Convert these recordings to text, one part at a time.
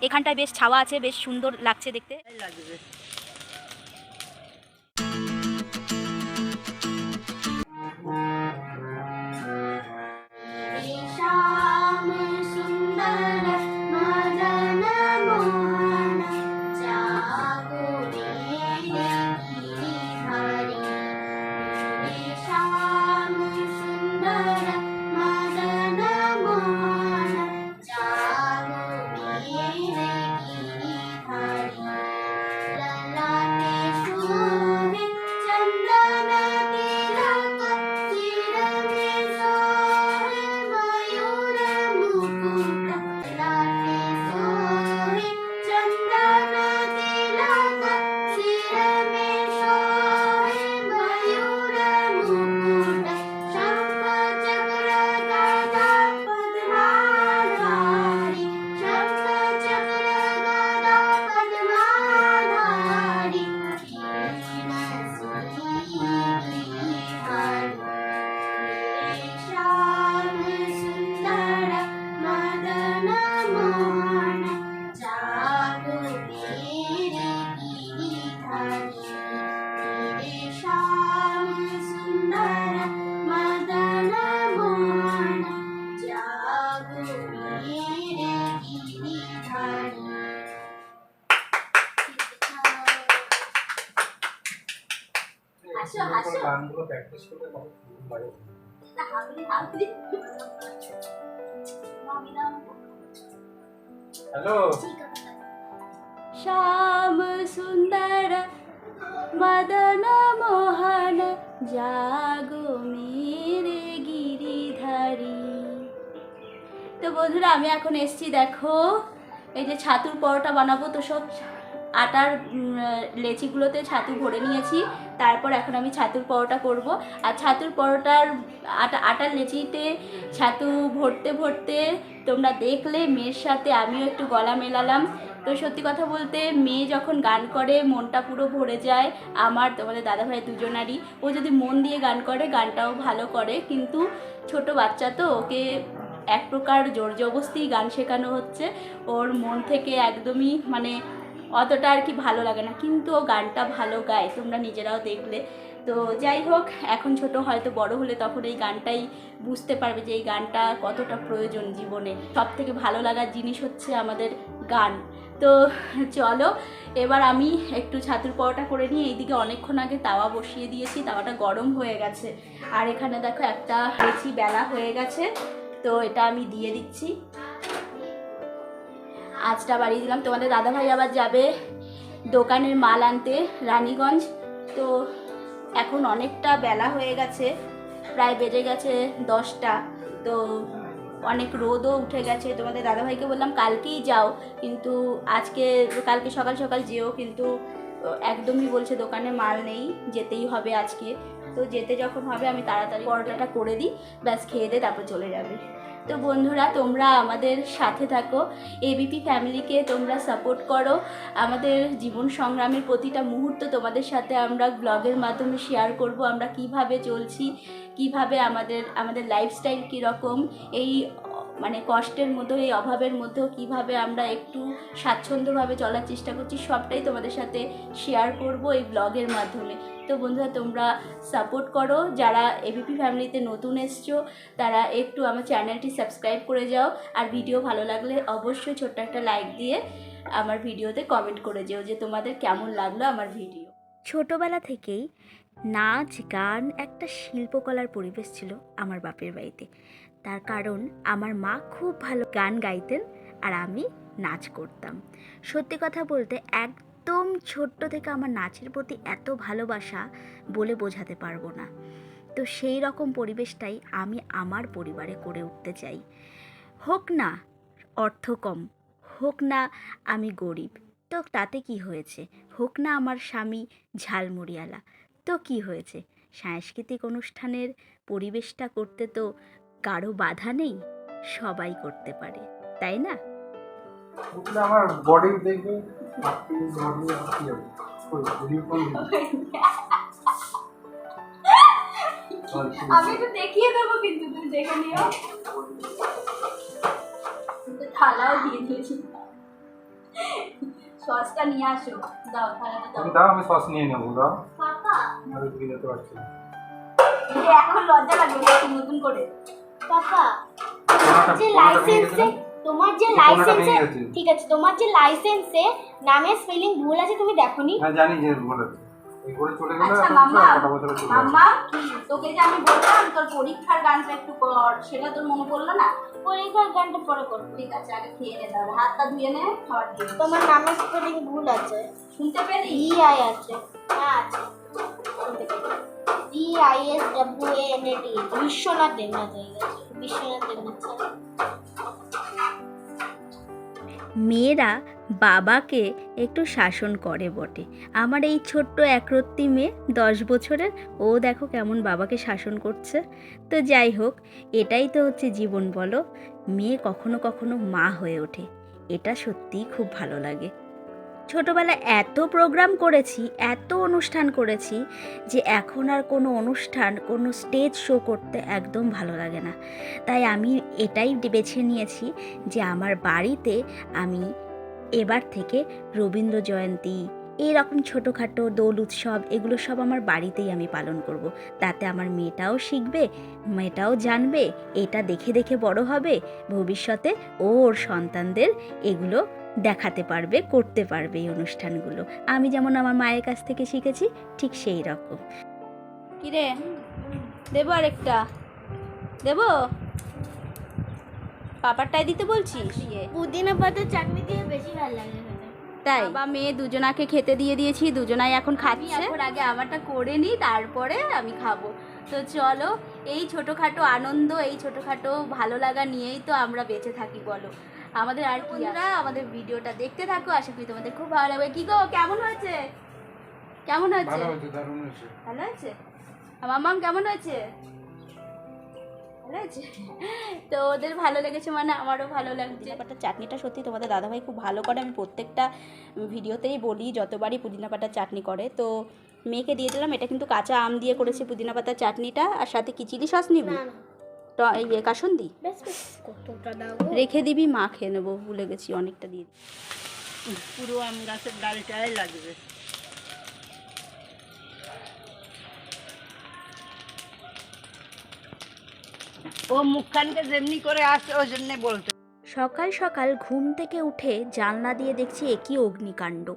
এখানটায় বেশ ছাওয়া আছে, বেশ সুন্দর লাগছে দেখতে। লাগবে। श्याम सुंदर मदन मोहन जागो मेरे गिरिधारी। श्याम सुंदर मदन मोहन जागो मेरे गिरिधारी। ललाटे शोभे चंदन तिलक, सिर में सोहे मयूर मुकुट। ललाटे शोभे चंदन तिलक, सिर में सोहे मयूर मुकुट। शंख चक्र गदा पद्माधारी, शंख चक्र गदा पद्माधारी। श्याम सुंदर मदन मोहन जागो मेरे गिरिधारी। श्याम सुंदर मदन मोहन जागो मेरे गिरिधारी। হাসো হাসো গানগুলো প্র্যাকটিস করতে পারো। হ্যালো श्याम सुंदर मदन मोहन जागो मेरे गिरिधारी। তো বন্ধুরা আমি এখন এসছি, দেখো এই যে ছাতুর পরোটা বানাবো। তো সব আটার লেচিগুলোতে ছাতু ভরে নিয়েছি, তারপর এখন আমি ছাতুর পরোটা করব। আর ছাতুর পরোটার আটার লেচিতে ছাতু ভরতে ভরতে তোমরা দেখলে মেয়ের সাথে আমিও একটু গলা মেলালাম। তো সত্যি কথা বলতে মেয়ে যখন গান করে মনটা পুরো ভরে যায় আমার, তোমাদের দাদাভাই দুজনারই। ও যদি মন দিয়ে গান করে গানটাও ভালো করে, কিন্তু ছোট বাচ্চা তো ওকে এক প্রকার জোর জবরদস্তি গান শেখানো হচ্ছে। ওর মন থেকে একদমই মানে অতটা আর কি ভালো লাগে না, কিন্তু ও গানটা ভালো গায়, তোমরা নিজেরাও দেখলে। তো যাই হোক, এখন ছোট, হয়তো বড় হলে তখন এই গানটাই বুঝতে পারবে যে এই গানটা কতটা প্রয়োজন জীবনে। সব থেকে ভালো লাগার জিনিস হচ্ছে আমাদের গান। তো চলো এবার আমি একটু ছাতুর পরোটা করে নিই। এইদিকে অনেকক্ষণ আগে তাওয়া বসিয়ে দিয়েছি, তাওয়াটা গরম হয়ে গেছে। আর এখানে দেখো একটা লেচি বেলা হয়ে গেছে, তো এটা আমি দিয়ে দিচ্ছি। আঁচটা বাড়িয়ে দিলাম। তোমাদের দাদাভাই আবার যাবে দোকানের মাল আনতে রানীগঞ্জ। তো এখন অনেকটা বেলা হয়ে গেছে, প্রায় বেজে গেছে 10টা। তো অনেক রোদও উঠে গেছে। তোমাদের দাদাভাইকে বললাম কালকেই যাও, কিন্তু কালকে সকাল সকাল যেও, কিন্তু একদমই বলছে দোকানে মাল নেই, যেতেই হবে আজকে। তো যেতে যখন হবে আমি তাড়াতাড়ি পরোটাটা করে দিই, ব্যাস খেয়ে দিয়ে তারপর চলে যাবে। তো বন্ধুরা তোমরা আমাদের সাথে থাকো, এবিপি ফ্যামিলিকে তোমরা সাপোর্ট করো। আমাদের জীবন সংগ্রামের প্রতিটা মুহূর্ত তোমাদের সাথে আমরা ব্লগের মাধ্যমে শেয়ার করব। আমরা কিভাবে চলছি, কিভাবে আমাদের লাইফস্টাইল কীরকম, এই মানে কষ্টের মধ্যে, এই অভাবের মধ্যেও কিভাবে আমরা একটু স্বাচ্ছন্দ্যভাবে চলার চেষ্টা করছি, সবটাই তোমাদের সাথে শেয়ার করব এই ব্লগের মাধ্যমে। তো বন্ধুরা তোমরা সাপোর্ট করো, যারা এবিপি ফ্যামিলিতে নতুন এসছো তারা একটু আমার চ্যানেলটি সাবস্ক্রাইব করে যাও। আর ভিডিও ভালো লাগলে অবশ্যই ছোট্ট একটা লাইক দিয়ে আমার ভিডিওতে কমেন্ট করে যেও যে তোমাদের কেমন লাগলো আমার ভিডিও। ছোটোবেলা থেকেই নাচ গান একটা শিল্পকলার পরিবেশ ছিল আমার বাপের বাড়িতে। তার কারণ আমার মা খুব ভালো গান গাইতেন আর আমি নাচ করতাম। সত্যি কথা বলতে একদম ছোট্ট থেকে আমার নাচের প্রতি এত ভালোবাসা বলে বোঝাতে পারবো না। তো সেই রকম পরিবেশটাই আমি আমার পরিবারে করে উঠতে চাই। হোক না অর্থ কম, হোক না আমি গরিব, তো তাতে কি হয়েছে? হোক না আমার স্বামী ঝালমুড়িওয়ালা, তো কি হয়েছে? সাংস্কৃতিক অনুষ্ঠানের পরিবেশটা করতে তো কারো বাধা নেই, সবাই করতে পারে, তাই না? আমার বডি দেখবে আমি একটু দেখিয়ে দেবো, কিন্তু তুমি দেখে নিও। থালাও দিয়ে দিয়েছি। সসটা নিয়ে আসো, দাও থালাটা দাও। তুমি দাও, আমি সস নিয়ে নেবো। দাও, পাপা আমি দিকে যেতে পারছি না। এই এখন লজ্জা লাগবে একটু নতুন করে। পাপা যে কোনোটা ভেঙে গেছে লাইসেন্সে না? তোমার যে কোনোটা লাইসেন্সে ভেঙে গেছে। ঠিক আছে, তোমার যে লাইসেন্সে নামের স্পেলিং ভুল আছে তুমি দেখোনি? হ্যাঁ জানি যে ভুল আছে। এই করে চলে গেলে আচ্ছা এখন মাম্মা, কথা বলতে চলে যাবে। মাম্মা তোকে যে আমি বললাম তোর পরীক্ষার গানটা একটু কর, সেটা তোর মনে পড়লো না? পরীক্ষার গানটা পরে কর। ঠিক আছে, আগে খেয়ে নে, দাও হাতটা ধুয়ে নে, খাবার দিয়ে। তোমার নামের স্পেলিং ভুল আছে, শুনতে পেলি? আই আছে, হ্যাঁ আছে, শুনতে পেলি? DISWANAT, বিশ্বনাথ দেবনাথ হয়ে গেছে, বিশ্বনাথ দেবনাথ স্যার। মেয়েরা বাবাকে একটু শাসন করে বটে। আমার এই ছোট্ট একরত্তি মেয়ে 10 বছরের, ও দেখো কেমন বাবাকে শাসন করছে। তো যাই হোক, এটাই তো হচ্ছে জীবন বলো। মেয়ে কখনো কখনো মা হয়ে ওঠে, এটা সত্যিই খুব ভালো লাগে। ছোটবেলায় এত প্রোগ্রাম করেছি, এত অনুষ্ঠান করেছি, যে এখন আর কোনো অনুষ্ঠান, কোনো স্টেজ শো করতে একদম ভালো লাগে না। তাই আমি এটাই বেছে নিয়েছি যে আমার বাড়িতে আমি এবার থেকে রবীন্দ্র জয়ন্তী, এইরকম ছোটোখাটো দোল উৎসব, এগুলো সব আমার বাড়িতেই আমি পালন করব। তাতে আমার মেয়েটাও শিখবে, মেয়েটাও জানবে, এটা দেখে দেখে বড় হবে, ভবিষ্যতে ওর সন্তানদের এগুলো দেখাতে পারবে, করতে পারবে এই অনুষ্ঠানগুলো। আমি যেমন আমার মায়ের কাছ থেকে শিখেছি, ঠিক সেই রকম। কিরে দেবো আরেকটা? দেবো? পাপারটাই দিতে বলছিস? পুদিনা পাতার চাটনি দিয়ে বেশি ভালো লাগে খেতে। তাই বাবা মেয়ে দুজনাকে খেতে দিয়ে দিয়েছি, দুজনাই এখন খাচ্ছে। এখন আগে আমারটা করে নিই, তারপরে আমি খাবো। তো চলো, এই ছোটোখাটো আনন্দ, এই ছোটোখাটো ভালো লাগা নিয়েই তো আমরা বেঁচে থাকি বলো। আমাদের আর কি, আমাদের ভিডিওটা দেখতে থাকো, আশা করি তোমাদের খুব ভালো লাগবে। কি গো, কেমন হয়েছে? কেমন হয়েছে? ভালো হয়েছে, দারুণ হয়েছে। ভালো হয়েছে? মাম্মাম কেমন হয়েছে? ভালো হয়েছে? তো ওদের ভালো লেগেছে মানে আমারও ভালো লাগছে। পুদিনা পাতার চাটনিটা সত্যি তোমাদের দাদাভাই খুব ভালো করে, আমি প্রত্যেকটা ভিডিওতেই বলি, যতবারই পুদিনা পাতার চাটনি করে। তো মেয়েকে দিয়ে দিলাম। এটা কিন্তু কাঁচা আম দিয়ে করেছি পুদিনা পাতার চাটনিটা, আর সাথে কি চিলি সস নিবি? এই কাসুন্দি রেখে দিবি, মা খেয়ে নেবো, ভুলে গেছি, অনেকটা দিয়ে পুরো আম গাছের ডালটাই লাগবে। ও মুখখানকে যেমনি করে আসে, ওই জন্য বলতে। সকাল সকাল ঘুম থেকে উঠে জানলা দিয়ে দেখছি একই অগ্নিকাণ্ড।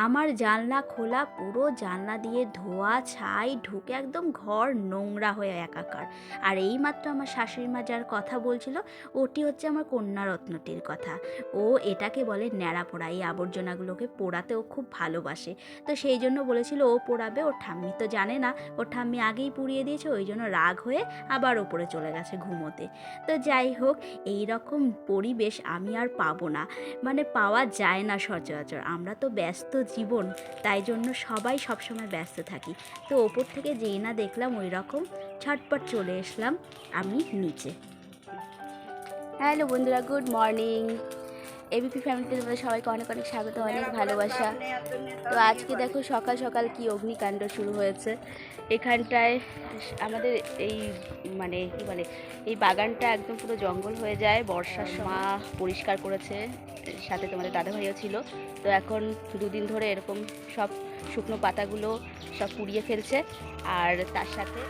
আমার জানলা খোলা, পুরো জানলা দিয়ে ধোঁয়া ছাই ঢুকে একদম ঘর নোংরা হয়ে একাকার। আর এইমাত্র আমার শাশুড়ি মা যার কথা বলছিল, ওটি হচ্ছে আমার কন্যারত্নটির কথা। ও এটাকে বলে ন্যাড়া পোড়া, এই আবর্জনাগুলোকে পোড়াতে ও খুব ভালোবাসে। তো সেই জন্য বলেছিল ও পোড়াবে, ওর ঠাম্মি তো জানে না, ওর ঠাম্মি আগেই পুড়িয়ে দিয়েছে, ওই জন্য রাগ হয়ে আবার ওপরে চলে গেছে ঘুমোতে। তো যাই হোক, এই রকম পরিবেশ আমি আর পাবো না, মানে পাওয়া যায় না সচরাচর। আমরা তো ব্যস্ত জীবন, তাই জন্য সবাই সবসময় ব্যস্ত থাকি। তো ওপর থেকে যেই না দেখলাম, ওই রকম ছটপট চলে এসলাম আমি নিচে। হ্যালো বন্ধুরা, গুড মর্নিং। এবিপি ফ্যামিলিতে তোমাদের সবাইকে অনেক অনেক স্বাগত, অনেক ভালোবাসা। তো আজকে দেখো সকাল সকাল কি অগ্নিকাণ্ড শুরু হয়েছে এখানটায়। আমাদের এই মানে কি বলে, এই বাগানটা একদম পুরো জঙ্গল হয়ে যায় বর্ষার মা পরিষ্কার করেছে, সাথে তোমাদের দাদাভাইও ছিল। তো এখন 2 দিন ধরে এরকম সব শুকনো পাতাগুলো সব পুড়িয়ে ফেলছে, আর তার সাথে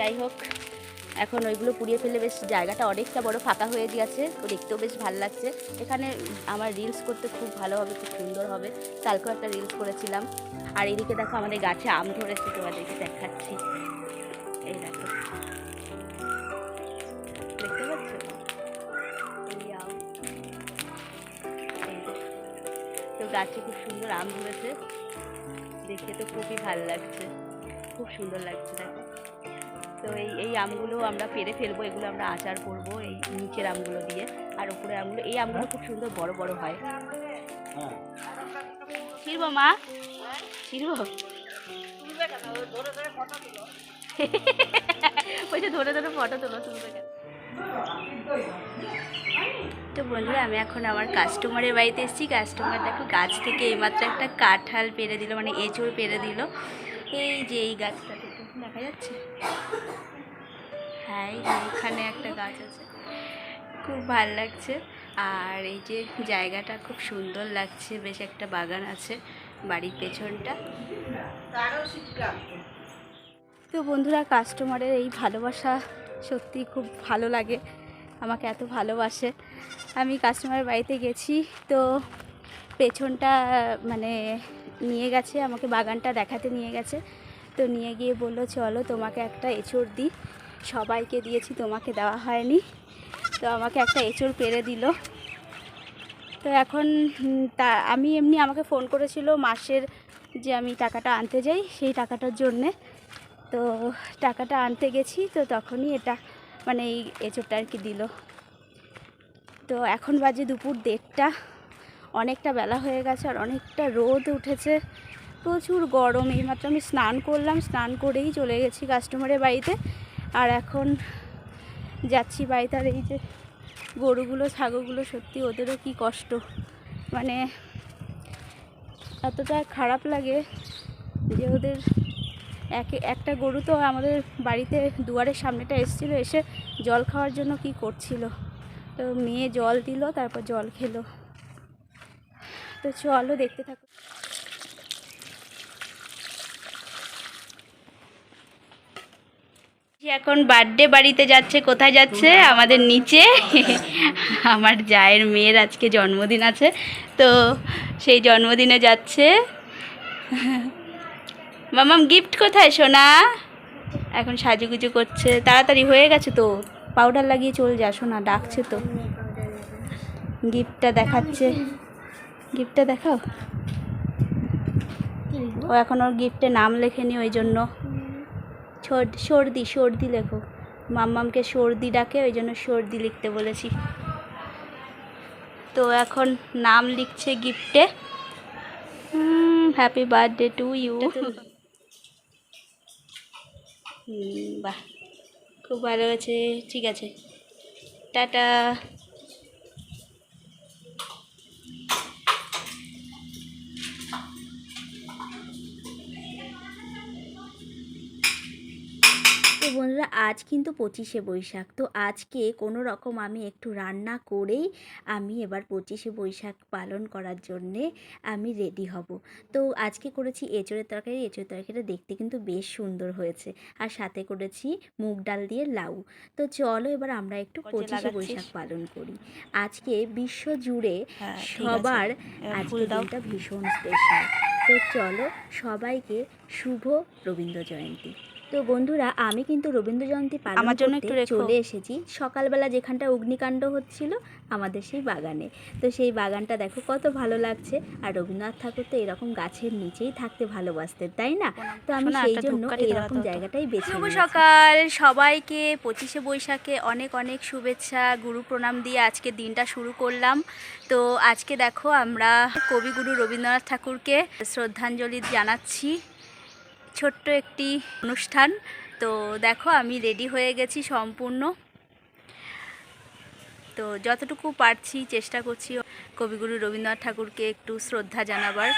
যাই হোক, এখন ওইগুলো পুড়িয়ে ফেলে বেশ জায়গাটা অনেকটা বড় ফাঁকা হয়ে গেছে, তো দেখতেও বেশ ভালো লাগছে। এখানে আমার রিলস করতে খুব ভালো হবে, খুব সুন্দর হবে। কালকেও একটা রিলস করেছিলাম। আর এদিকে দেখো আমাদের গাছে আম ধরেছে, তোমাদেরকে দেখাচ্ছি। এই দেখো, দেখতে পাচ্ছ? এই আম, এই দেখো। তো গাছে খুব সুন্দর আম ধরেছে, দেখে তো খুবই ভালো লাগছে, খুব সুন্দর লাগছে দেখো। তো এই আমগুলো আমরা পেরে ফেলবো, এগুলো আমরা আচার করবো এই নিচের আমগুলো দিয়ে। আর উপরে আমগুলো, এই আমগুলো খুব সুন্দর বড় বড় হয়। ছিড়বো মা, ছিড়বো? ওই যে ধরে ধরে ফটো তোলো, তুলবে কেন? তো বন্ধুরা, আমি এখন আমার কাস্টমারের বাড়িতে এসেছি। কাস্টমার দেখো গাছ থেকে এইমাত্র একটা কাঁঠাল পেরে দিল, মানে এঁচড় পেরে দিল। এই যে এই গাছটা থেকে দেখা যাচ্ছে, হ্যাঁ এই যে এখানে একটা গাছ আছে, খুব ভাল লাগছে। আর এই যে জায়গাটা খুব সুন্দর লাগছে, বেশ একটা বাগান আছে বাড়ির পেছনটা। তো বন্ধুরা, কাস্টমারের এই ভালোবাসা সত্যি খুব ভালো লাগে, আমাকে এত ভালোবাসে। আমি কাস্টমারের বাড়িতে গেছি, তো পেছনটা মানে নিয়ে গেছে, আমাকে বাগানটা দেখাতে নিয়ে গেছে। তো নিয়ে গিয়ে বললো চলো তোমাকে একটা এঁচড় দিই, সবাইকে দিয়েছি তোমাকে দেওয়া হয়নি। তো আমাকে একটা এঁচড় পেড়ে দিল। তো এখন আমি এমনি আমাকে ফোন করেছিল মাসের যে আমি টাকাটা আনতে যাই সেই টাকাটার জন্যে। তো টাকাটা আনতে গেছি, তো তখনই এটা মানে এই এঁচড়টা আর কি দিল। তো এখন বাজে দুপুর 1:30, অনেকটা বেলা হয়ে গেছে আর অনেকটা রোদ উঠেছে, প্রচুর গরম। এইমাত্র আমি স্নান করলাম, স্নান করেই চলে গেছি কাস্টমারের বাড়িতে। আর এখন যাচ্ছি বাড়িতে। আর এই যে গরুগুলো ছাগলগুলো, সত্যি ওদেরও কি কষ্ট, মানে এতটা খারাপ লাগে যে ওদের একটা গরু তো আমাদের বাড়িতে দুয়ারের সামনেটা এসেছিলো, এসে জল খাওয়ার জন্য কি করছিল, তো মেয়ে জল দিল, তারপর জল খেলো। তো চলো দেখতে থাকো। এখন বার্থডে বাড়িতে যাচ্ছে। কোথায় যাচ্ছে? আমাদের নিচে। আমার জায়ের মেয়ের আজকে জন্মদিন আছে, তো সেই জন্মদিনে যাচ্ছে। মামাম গিফট কোথায় সোনা? এখন সাজুগুজু করছে, তাড়াতাড়ি হয়ে গেছে তো, পাউডার লাগিয়ে চলে যা সোনা, ডাকছে তো। গিফটটা দেখাচ্ছে, গিফটটা দেখাও। ও এখন ওর গিফটে নাম লেখেনি, ওই জন্য সর্দি লেখো। মাম্মামকে সর্দি ডাকে, ওই জন্য সর্দি লিখতে বলেছি। তো এখন নাম লিখছে গিফটে। Happy birthday to you. বাহ, খুব ভালো হয়েছে, ঠিক আছে, টাটা। তো বন্ধুরা, আজ কিন্তু 25শে বৈশাখ। তো আজকে কোনো রকম আমি একটু রান্না করেই আমি এবার 25শে বৈশাখ পালন করার জন্যে আমি রেডি হব। তো আজকে করেছি এঁচোড়ের তরকারি। এঁচোড়ের তরকারিটা দেখতে কিন্তু বেশ সুন্দর হয়েছে, আর সাথে করেছি মুগ ডাল দিয়ে লাউ। তো চলো এবার আমরা একটু 25শে বৈশাখ পালন করি। আজকে বিশ্ব জুড়ে সবার আজকে দিনটা ভীষণ স্পেশাল। তো চলো সবাইকে শুভ রবীন্দ্র জয়ন্তী। তো বন্ধুরা, আমি কিন্তু রবীন্দ্র জয়ন্তী পালন আমার জন্য করতে একটু রেখো। চলে এসেছি সকালবেলা যেখানটা অগ্নিকাণ্ড হচ্ছিল আমাদের সেই বাগানে। তো সেই বাগানটা দেখো কত ভালো লাগছে। আর রবীন্দ্রনাথ ঠাকুর তো এরকম গাছের নিচেই থাকতে ভালোবাসতেন, তাই না? তো আমি শোনা, সেই একটা জন্য ধূপকাঠি এইরকম ধরাতে হতো। জায়গাটাই বেছে শুভ নিয়েছি। সকাল সবাইকে, 25শে বৈশাখে অনেক অনেক শুভেচ্ছা, গুরু প্রণাম দিয়ে আজকে দিনটা শুরু করলাম। তো আজকে দেখো আমরা কবিগুরু রবীন্দ্রনাথ ঠাকুরকে শ্রদ্ধাঞ্জলি জানাচ্ছি, ছোট্ট একটি অনুষ্ঠান। তো দেখো আমি রেডি হয়ে গেছি সম্পূর্ণ। তো যতটুকু পারছি চেষ্টা করছি কবিগুরু রবীন্দ্রনাথ ঠাকুরকে একটু শ্রদ্ধা জানাবার।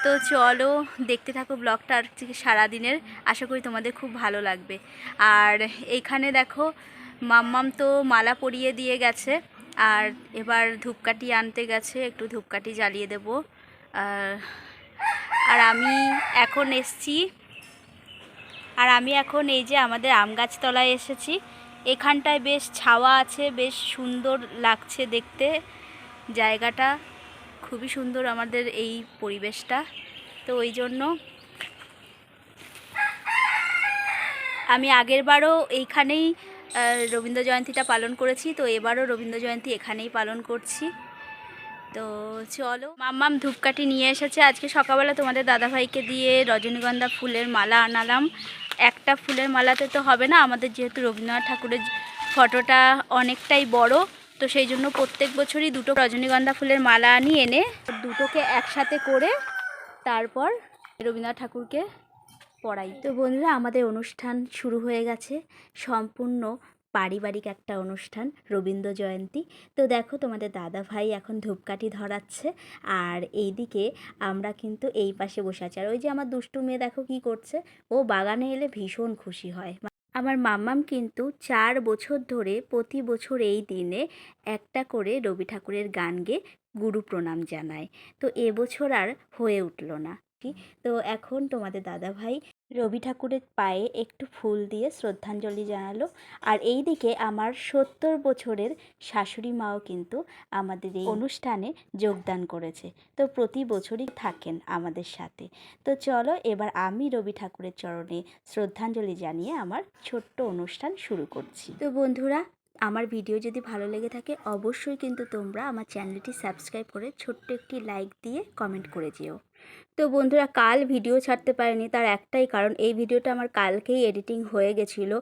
তো চলো দেখতে থাকো ব্লগটা আর সারাদিনের, আশা করি তোমাদের খুব ভালো লাগবে। আর এইখানে দেখো মাম্মাম তো মালা পরিয়ে দিয়ে গেছে, আর এবার ধূপকাঠি আনতে গেছে, একটু ধূপকাঠি জ্বালিয়ে দেব। আর আমি এখন এসছি, আর আমি এখন এই যে আমাদের আম গাছতলায় এসেছি। এখানটায় বেশ ছাওয়া আছে, বেশ সুন্দর লাগছে দেখতে, জায়গাটা খুবই সুন্দর আমাদের এই পরিবেশটা। তো ওই জন্য আমি আগেরবারও এইখানেই রবীন্দ্র জয়ন্তীটা পালন করেছি, তো এবারও রবীন্দ্র জয়ন্তী এখানেই পালন করছি। তো চলো, মাম্মাম ধূপকাঠি নিয়ে এসেছে। আজকে সকালবেলা তোমাদের দাদাভাইকে দিয়ে রজনীগন্ধা ফুলের মালা আনালাম। একটা ফুলের মালাতে তো হবে না, আমাদের যেহেতু রবীন্দ্রনাথ ঠাকুরের ফটোটা অনেকটাই বড়, তো সেই জন্য প্রত্যেক বছরই দুটো রজনীগন্ধা ফুলের মালা আনি, এনে দুটোকে একসাথে করে তারপর রবীন্দ্রনাথ ঠাকুরকে পড়াই। তো বন্ধুরা, আমাদের অনুষ্ঠান শুরু হয়ে গেছে, সম্পূর্ণ পারিবারিক একটা অনুষ্ঠান, রবীন্দ্র জয়ন্তী। তো দেখো তোমাদের দাদা ভাই এখন ধূপকাঠি ধরাচ্ছে, আর এইদিকে আমরা কিন্তু এই পাশে বসে আছি। আর ওই যে আমার দুষ্টু মেয়ে দেখো কি করছে, ও বাগানে এলে ভীষণ খুশি হয়। আমার মাম্মাম কিন্তু 4 বছর ধরে প্রতি বছর এই দিনে একটা করে রবি ঠাকুরের গান গেয়ে গুরু প্রণাম জানায়। তো এবছর আর হয়ে উঠল না। তো এখন তোমাদের দাদাভাই রবি ঠাকুরের পায়ে একটু ফুল দিয়ে শ্রদ্ধাঞ্জলি জানালো। আর এই দিকে আমার 70 বছরের শাশুড়ি মাও কিন্তু আমাদের এই অনুষ্ঠানে যোগদান করেছে। তো প্রতি বছরই থাকেন আমাদের সাথে। তো চলো এবার আমি রবি ঠাকুরের চরণে শ্রদ্ধাঞ্জলি জানিয়ে আমার ছোট্ট অনুষ্ঠান শুরু করছি। তো বন্ধুরা, আমার ভিডিও যদি ভালো লেগে থাকে অবশ্যই কিন্তু তোমরা আমার চ্যানেলটি সাবস্ক্রাইব করে ছোট্ট একটি লাইক দিয়ে কমেন্ট করে যেও। তো বন্ধুরা, কাল ভিডিও ছাড়তে পারিনি, তার একটাই কারণ, এই ভিডিওটা আমার কালকেই এডিটিং হয়ে গেছিলো।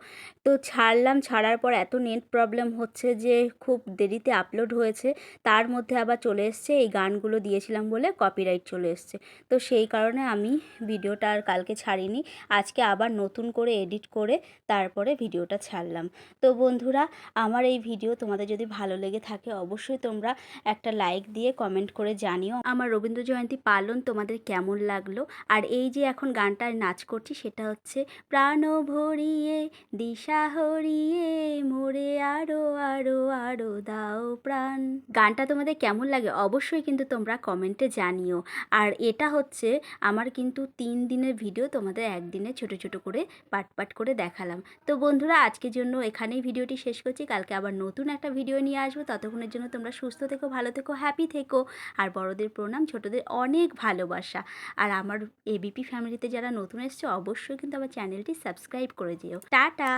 তো ছাড়ার পর এত নেট প্রবলেম হচ্ছে যে খুব দেরিতে আপলোড হয়েছে। তার মধ্যে আবার চলে এসছে এই গানগুলো দিয়েছিলাম বলে কপিরাইট চলে এসছে। তো সেই কারণে আমি ভিডিওটা আর কালকে ছাড়িনি। আজকে আবার নতুন করে এডিট করে তারপরে ভিডিওটা ছাড়লাম। তো বন্ধুরা, আমার এই ভিডিও তোমাদের যদি ভালো লেগে থাকে অবশ্যই তোমরা একটা লাইক দিয়ে কমেন্ট করে জানিও আমার রবীন্দ্র জয়ন্তী পালন তোমাদের কেমন লাগলো। আর এই যে এখন গানটার নাচ করছি সেটা হচ্ছে প্রাণ ভরিয়ে দিশা হরিয়ে মোরে আরো আরো আরো দাও প্রাণ। গানটা তোমাদের কেমন লাগে অবশ্যই কিন্তু তোমরা কমেন্টে জানিও। আর এটা হচ্ছে আমার কিন্তু 3 দিনের ভিডিও, তোমাদের একদিনে ছোট ছোট করে পাট করে দেখালাম। তো বন্ধুরা, আজকের জন্য এখানেই ভিডিওটি শেষ করছি। কালকে আবার নতুন একটা ভিডিও নিয়ে আসবো। ততক্ষণের জন্য তোমরা সুস্থ থেকো, ভালো থেকো, হ্যাপি থেকো। আর বড়দের প্রণাম, ছোটদের অনেক ভালোবাসা। আর আমার এবিপি ফ্যামিলিতে যারা নতুন এসছে অবশ্যই কিন্তু আমার চ্যানেলটি সাবস্ক্রাইব করে যেও। টাটা।